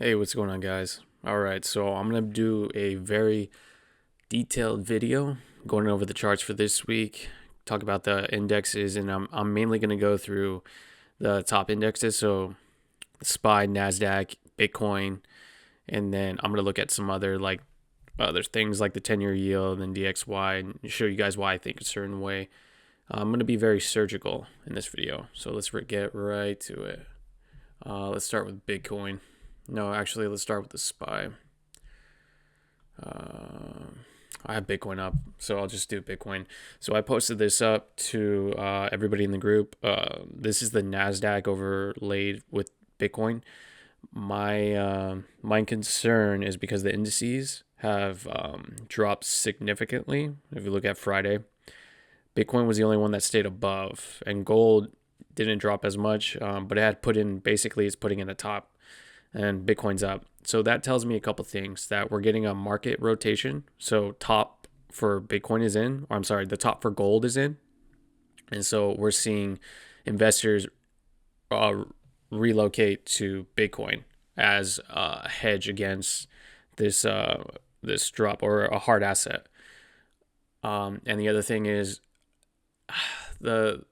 Hey, what's going on, guys? All right, so I'm gonna do a very detailed video going over the charts for this week, talk about the indexes, and I'm mainly gonna go through the top indexes, so SPY, Nasdaq, Bitcoin, and then I'm gonna look at some other things like the 10-year yield and DXY, and show you guys why I think a certain way. I'm gonna be very surgical in this video, so let's get right to it. Let's start with Bitcoin. No, actually, let's start with the SPY. I have Bitcoin up, so I'll just do Bitcoin. So I posted this up to everybody in the group. This is the Nasdaq overlaid with Bitcoin. My concern is because the indices have dropped significantly. If you look at Friday, Bitcoin was the only one that stayed above, and gold didn't drop as much, but it had it's putting in a top, and Bitcoin's up. So that tells me a couple things, that we're getting a market rotation. So top for Bitcoin is in, or I'm sorry, the top for gold is in. And so we're seeing investors uh, relocate to Bitcoin as a hedge against this drop, or a hard asset. And the other thing is the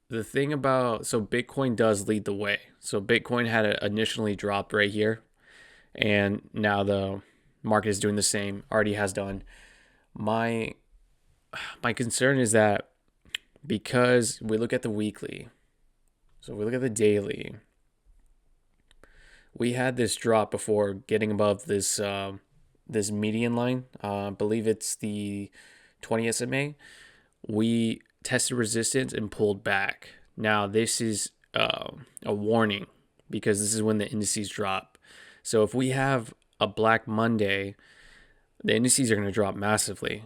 the thing about, so Bitcoin does lead the way. So Bitcoin had initially dropped right here, and now the market is doing the same, already has done. My my concern is that because we look at the weekly, so we look at the daily, we had this drop before getting above this median line. I believe it's the 20 SMA. We tested resistance and pulled back. Now this is a warning, because this is when the indices drop. So if we have a Black Monday, the indices are going to drop massively,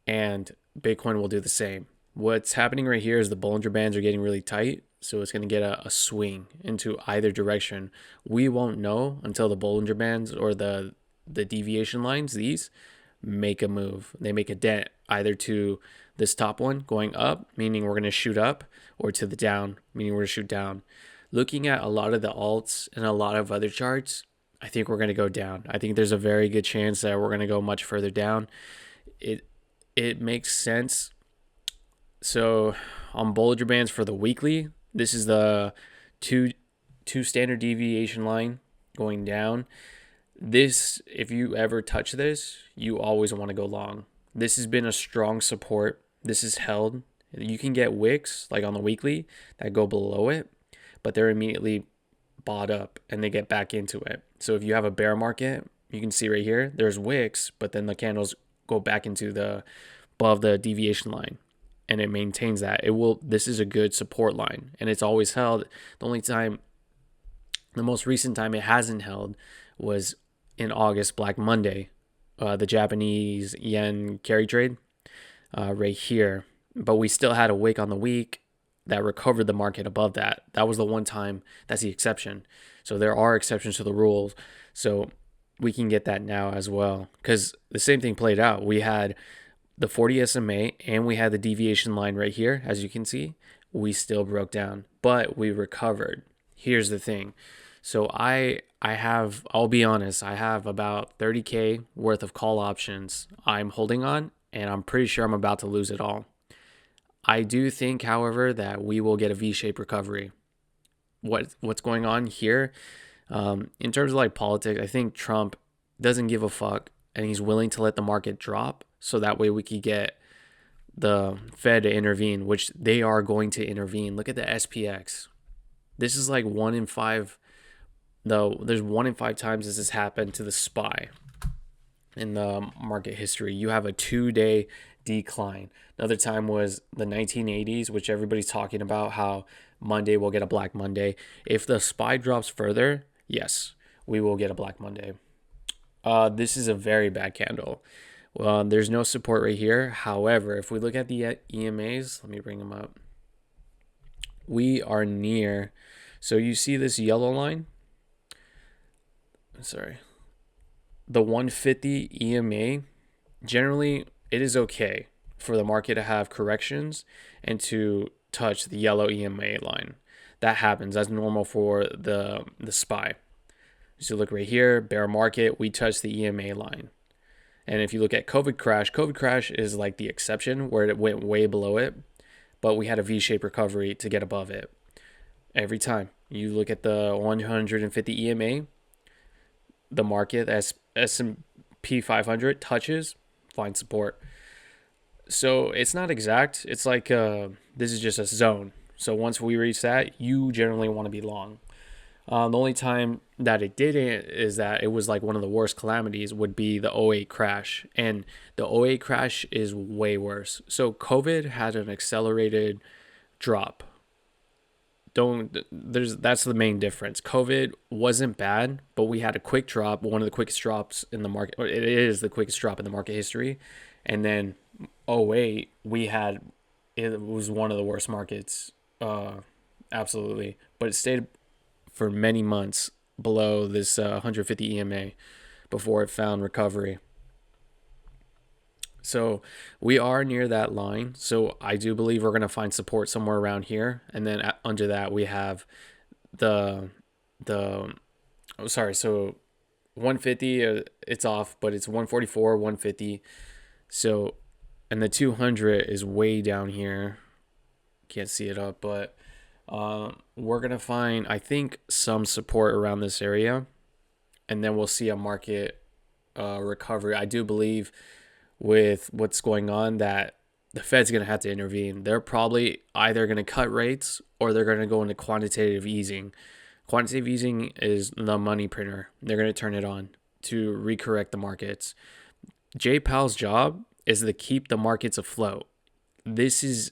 and Bitcoin will do the same. What's happening right here is the Bollinger Bands are getting really tight, so it's going to get a swing into either direction. We won't know until the Bollinger Bands, or the deviation lines, these make a move. They make a dent either to this top one going up, meaning we're going to shoot up, or to the down, meaning we're going to shoot down. Looking at a lot of the alts and a lot of other charts, I think we're going to go down. I think there's a very good chance that we're going to go much further down. It makes sense. So on Bollinger Bands for the weekly, this is the two standard deviation line going down. This, if you ever touch this, you always want to go long. This has been a strong support. This is held. You can get wicks like on the weekly that go below it, but they're immediately bought up and they get back into it. So if you have a bear market, you can see right here, there's wicks, but then the candles go back into the above the deviation line, and it maintains that. This is a good support line, and it's always held. The most recent time it hasn't held was in August, Black Monday, the Japanese yen carry trade right here. But we still had a wick on the week that recovered the market above that. That was the one time. That's the exception. So there are exceptions to the rules. So we can get that now as well, because the same thing played out. We had the 40 SMA and we had the deviation line right here. As you can see, we still broke down, but we recovered. Here's the thing. So I'll be honest, I have about 30K worth of call options I'm holding on, and I'm pretty sure I'm about to lose it all. I do think, however, that we will get a V-shaped recovery. What's going on here? In terms of like politics, I think Trump doesn't give a fuck, and he's willing to let the market drop, so that way we could get the Fed to intervene, which they are going to intervene. Look at the SPX. This is like 1 in 5. Though there's 1 in 5 times this has happened to the SPY in the market history. You have a 2-day decline. Another time was the 1980s, which everybody's talking about, how Monday will get a Black Monday. If the SPY drops further, yes, we will get a Black Monday. This is a very bad candle. Well, there's no support right here. However, if we look at the EMAs, let me bring them up. We are near. So you see this yellow line? Sorry. The 150 EMA, generally it is okay for the market to have corrections and to touch the yellow EMA line. That happens. That's normal for the SPY. So look right here, bear market, we touched the EMA line. And if you look at COVID crash is like the exception where it went way below it, but we had a V-shaped recovery to get above it. Every time you look at the 150 EMA, the market as S&P 500 touches, find support. So it's not exact. It's like this is just a zone. So once we reach that, you generally want to be long. The only time that it didn't is that it was like one of the worst calamities would be the '08 crash. And the '08 crash is way worse. So COVID had an accelerated drop. That's the main difference. COVID wasn't bad, but we had a quick drop, one of the quickest drops in the market. Or it is the quickest drop in the market history. And then '08, it was one of the worst markets. Absolutely. But it stayed for many months below this 150 EMA before it found recovery. So we are near that line. So I do believe we're going to find support somewhere around here. And then under that, we have the oh, sorry. So 150, it's off, but it's 144, 150. So, and the 200 is way down here. Can't see it up, but we're going to find, I think, some support around this area. And then we'll see a market recovery. I do believe with what's going on that the Fed's going to have to intervene. They're probably either going to cut rates or they're going to go into quantitative easing. Quantitative easing is the money printer. They're going to turn it on to recorrect the markets. Jay Powell's job is to keep the markets afloat. This is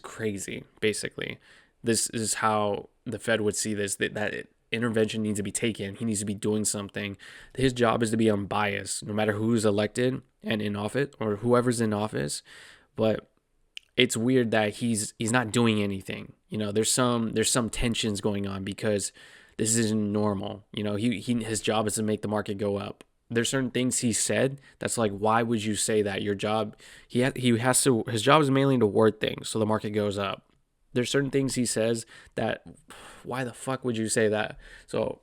crazy. Basically, this is how the Fed would see this. That intervention needs to be taken. He needs to be doing something. His job is to be unbiased, no matter who's elected and in office or whoever's in office. But it's weird that he's not doing anything. There's some tensions going on because this isn't normal. His job is to make the market go up. There's certain things he said that's like, why would you say that? Your job, his job is mainly to word things so the market goes up. There's certain things he says that, why the fuck would you say that? So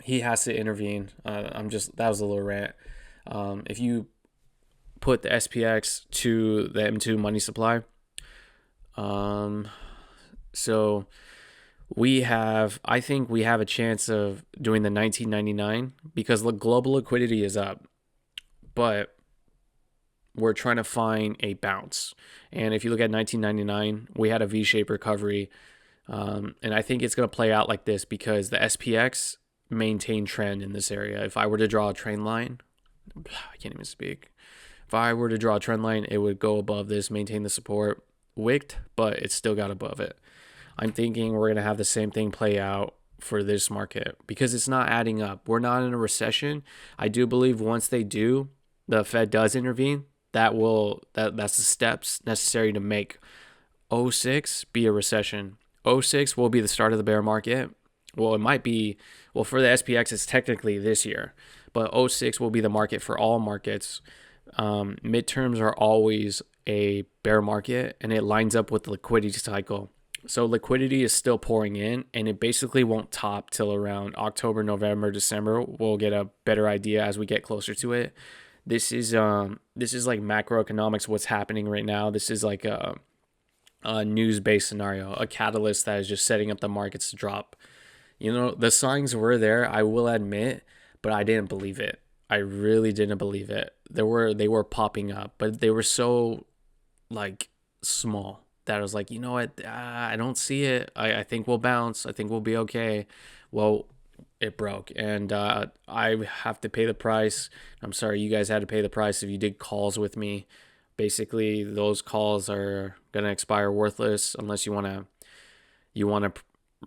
he has to intervene. That was a little rant. If you put the SPX to the M2 money supply, so I think we have a chance of doing the 1999 because the global liquidity is up, but we're trying to find a bounce. And if you look at 1999, we had a V-shaped recovery. And I think it's going to play out like this because the SPX maintained trend in this area. If I were to draw a trend line, I can't even speak. If I were to draw a trend line, it would go above this, maintain the support, wicked, but it still got above it. I'm thinking we're going to have the same thing play out for this market because it's not adding up. We're not in a recession. I do believe once they do, the Fed does intervene. That's the steps necessary to make '06 be a recession. '06 will be the start of the bear market. Well, it might be, for the SPX, it's technically this year, but '06 will be the market for all markets. Midterms are always a bear market, and it lines up with the liquidity cycle. So liquidity is still pouring in, and it basically won't top till around October, November, December. We'll get a better idea as we get closer to it. This is like macroeconomics, what's happening right now. This is like a news-based scenario, a catalyst that is just setting up the markets to drop. The signs were there, I will admit, but I didn't believe it. I really didn't believe it. They were popping up, but they were so like small that I was like, you know what? I don't see it. I think we'll bounce. I think we'll be okay. Well, it broke, and I have to pay the price. I'm sorry, you guys had to pay the price if you did calls with me. Basically, those calls are gonna expire worthless unless you wanna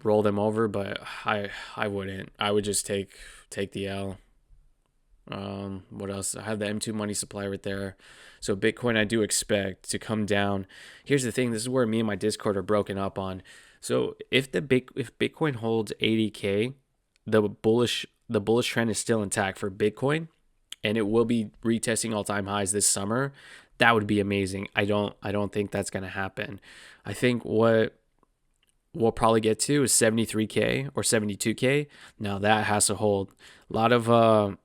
roll them over. But I wouldn't. I would just take the L. What else? I have the M2 money supply right there. So Bitcoin, I do expect to come down. Here's the thing. This is where me and my Discord are broken up on. So if Bitcoin holds 80K, the bullish trend is still intact for Bitcoin, and it will be retesting all-time highs this summer. That would be amazing. I don't think that's gonna happen. I think what we'll probably get to is 73K or 72K. Now that has to hold. A lot of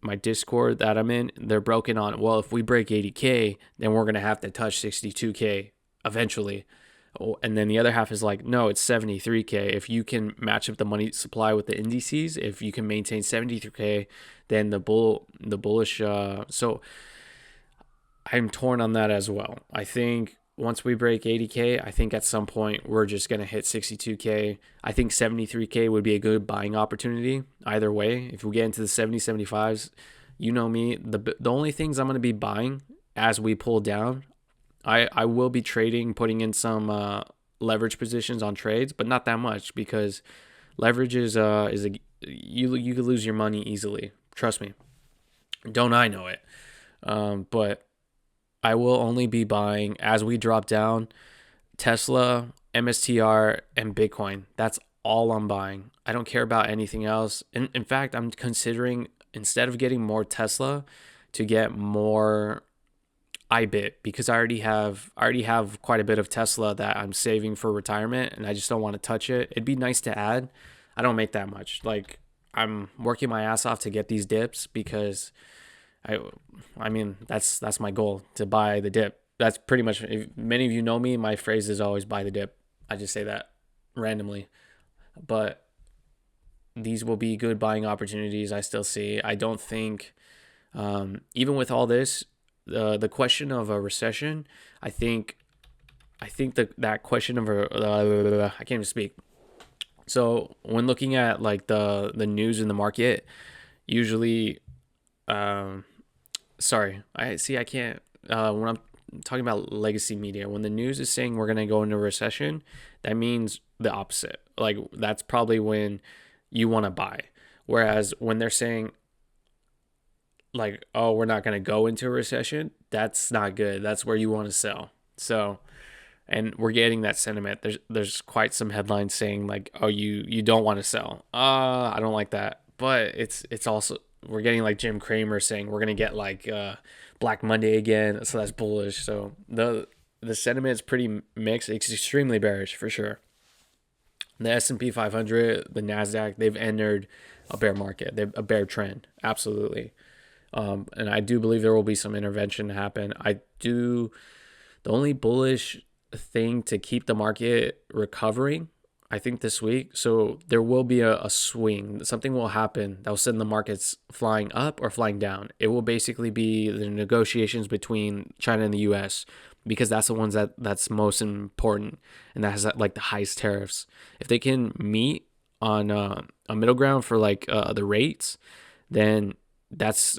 my Discord that I'm in, they're broken on, well, if we break 80K, then we're going to have to touch 62K eventually. And then the other half is like, no, it's 73K. If you can match up the money supply with the indices, if you can maintain 73K, then the bullish. So I'm torn on that as well. I think once we break 80K, I think at some point we're just going to hit 62K. I think 73K would be a good buying opportunity either way. If we get into the 70, 75s, you know me, the only things I'm going to be buying as we pull down, I will be trading, putting in some leverage positions on trades, but not that much, because leverage is you could lose your money easily. Trust me. Don't I know it? But I will only be buying as we drop down Tesla, MSTR, and Bitcoin. That's all I'm buying. I don't care about anything else. In fact, I'm considering, instead of getting more Tesla, to get more IBIT, because I already have quite a bit of Tesla that I'm saving for retirement, and I just don't want to touch it. It'd be nice to add. I don't make that much. Like, I'm working my ass off to get these dips, because I mean that's my goal, to buy the dip. That's pretty much, if many of you know me, my phrase is always buy the dip. I just say that randomly. But these will be good buying opportunities I still see. I don't think even with all this, the question of a recession, I think that question of I can't even speak. So when looking at like the news in the market, usually, sorry, I can't. When I'm talking about legacy media, when the news is saying we're gonna go into a recession, that means the opposite. Like, that's probably when you want to buy. Whereas when they're saying like, oh, we're not gonna go into a recession, that's not good. That's where you want to sell. So, and we're getting that sentiment. There's quite some headlines saying like, oh, you don't want to sell. I don't like that. But it's also, we're getting like Jim Cramer saying we're gonna get like Black Monday again, so that's bullish. So the sentiment is pretty mixed. It's extremely bearish for sure. The S&P 500, the Nasdaq, they've entered a bear market. They've a bear trend, absolutely. And I do believe there will be some intervention happen. The only bullish thing to keep the market recovering, I think, this week. So there will be a swing. Something will happen that will send the markets flying up or flying down. It will basically be the negotiations between China and the US, because that's the ones that's most important, and that has like the highest tariffs. If they can meet on a middle ground for like the rates, then that's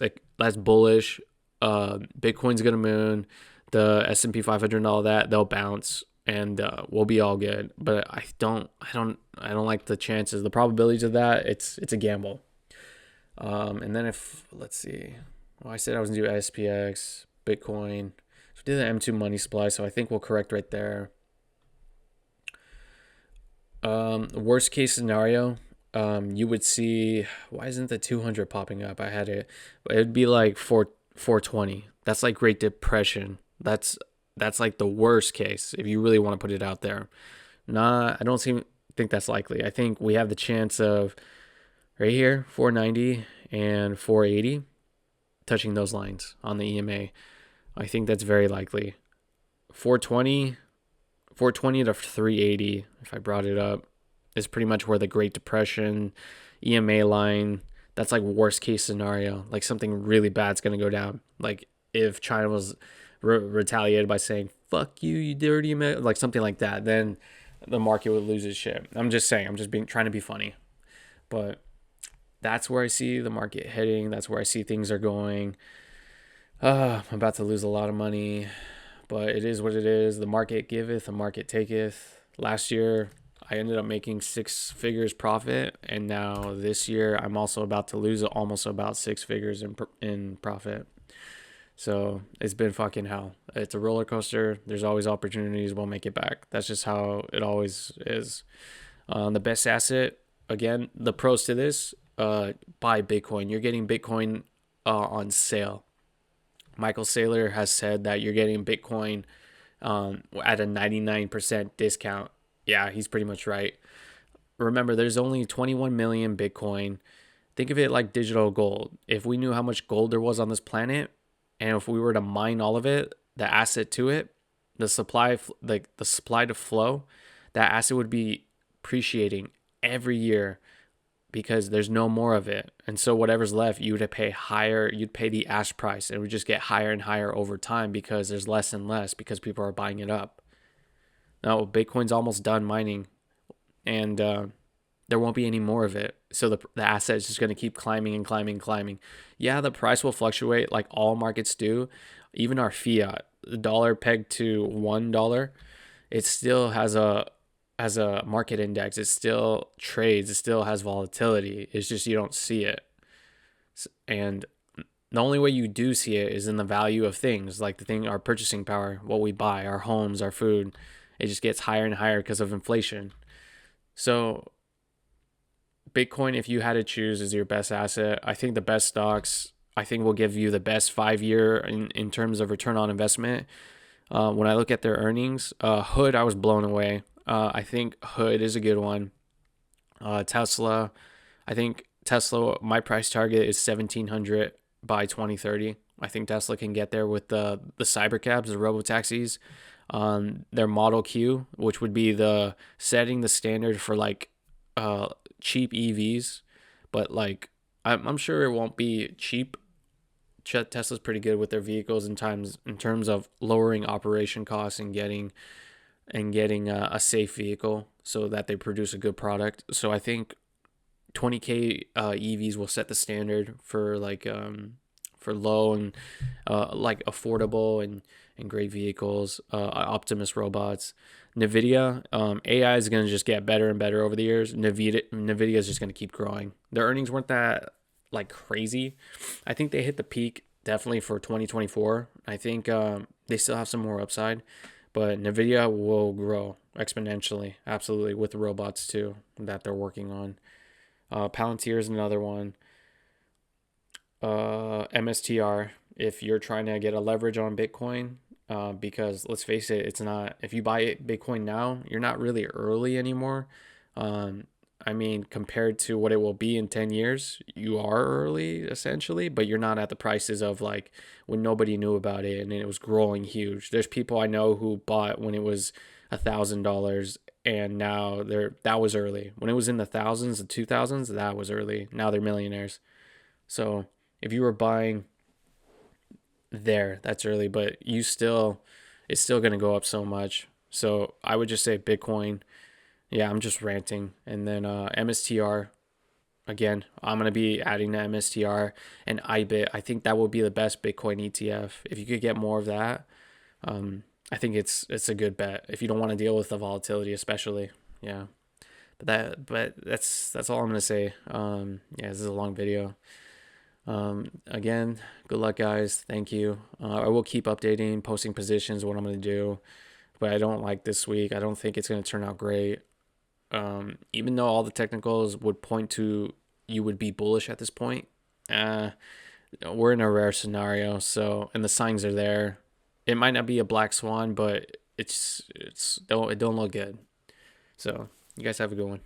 bullish. Bitcoin's gonna moon, the S&P 500 and all that, they'll bounce, and we'll be all good. But I don't like the chances, the probabilities of that. It's a gamble. And then if, let's see, well, I said I was gonna do SPX, Bitcoin. So we did the M2 money supply, so I think we'll correct right there. Worst case scenario, you would see, why isn't the 200 popping up? I had it, but it'd be like 420. That's like Great Depression. That's like the worst case if you really want to put it out there. I don't think that's likely. I think we have the chance of right here 490 and 480 touching those lines on the EMA. I think that's very likely. 420 to 380, if I brought it up, is pretty much where the Great Depression EMA line, that's like worst case scenario. Like something really bad's going to go down. Like if China was retaliated by saying, fuck you, you dirty man, like something like that, then the market would lose its shit. I'm just saying, I'm just trying to be funny. But that's where I see the market heading. That's where I see things are going. I'm about to lose a lot of money, but it is what it is. The market giveth, the market taketh. Last year, I ended up making 6 figures profit, and now this year I'm also about to lose almost about 6 figures in profit. So it's been fucking hell. It's a roller coaster. There's always opportunities. We'll make it back. That's just how it always is. The best asset, again, the pros to this, buy Bitcoin. You're getting Bitcoin on sale. Michael Saylor has said that you're getting Bitcoin at a 99% discount Yeah, he's pretty much right. Remember, there's only 21 million Bitcoin. Think of it like digital gold. If we knew how much gold there was on this planet, and if we were to mine all of it, the asset to it, the supply, like the supply to flow, that asset would be appreciating every year because there's no more of it. And so whatever's left, you would pay higher, you'd pay the ash price, and it would just get higher and higher over time because there's less and less because people are buying it up. Now, Bitcoin's almost done mining, and there won't be any more of it. So the asset is just going to keep climbing and climbing and climbing. Yeah, the price will fluctuate like all markets do. Even our fiat, the dollar pegged to $1, it still has a market index. It still trades. It still has volatility. It's just you don't see it. And the only way you do see it is in the value of things, like the thing, our purchasing power, what we buy, our homes, our food. It just gets higher and higher because of inflation. So Bitcoin, if you had to choose, is your best asset. I think the best stocks, I think will give you the best 5 year in terms of return on investment. When I look at their earnings, Hood, I was blown away. I think Hood is a good one. Tesla, I think Tesla, my price target is 1700 by 2030. I think Tesla can get there with the cybercabs, the robo taxis, their Model Q, which would be the setting the standard for like cheap EVs, but like I'm sure it won't be cheap. Tesla's pretty good with their vehicles in terms of lowering operation costs and getting a safe vehicle so that they produce a good product. So I think 20K EVs will set the standard for like for low and like affordable and great vehicles. Optimus robots, Nvidia, AI is going to just get better and better over the years. Nvidia is just going to keep growing. Their earnings weren't that like crazy. I think they hit the peak definitely for 2024. I think they still have some more upside, but Nvidia will grow exponentially, absolutely, with the robots too that they're working on. Palantir is another one. MSTR, if you're trying to get a leverage on Bitcoin, because let's face it, it's not, if you buy Bitcoin now, you're not really early anymore. Um, I mean, compared to what it will be in 10 years, you are early essentially, but you're not at the prices of like when nobody knew about it and it was growing huge. There's people I know who bought when it was $1,000 and now that was early. When it was in the thousands, the 2000s, that was early. Now they're millionaires. So if you were buying there, that's early, but it's still going to go up so much. So I would just say Bitcoin. Yeah, I'm just ranting. And then MSTR, again, I'm going to be adding to MSTR and IBIT. I think that will be the best Bitcoin ETF. If you could get more of that, I think it's a good bet if you don't want to deal with the volatility, especially. Yeah. But that's all I'm going to say. Yeah, this is a long video. Again, good luck, guys. Thank you. I will keep updating, posting positions, what I'm going to do, but I don't like this week. I don't think it's going to turn out great. Even though all the technicals would point to you would be bullish at this point, we're in a rare scenario. So, and the signs are there. It might not be a black swan, but it don't look good. So, you guys have a good one.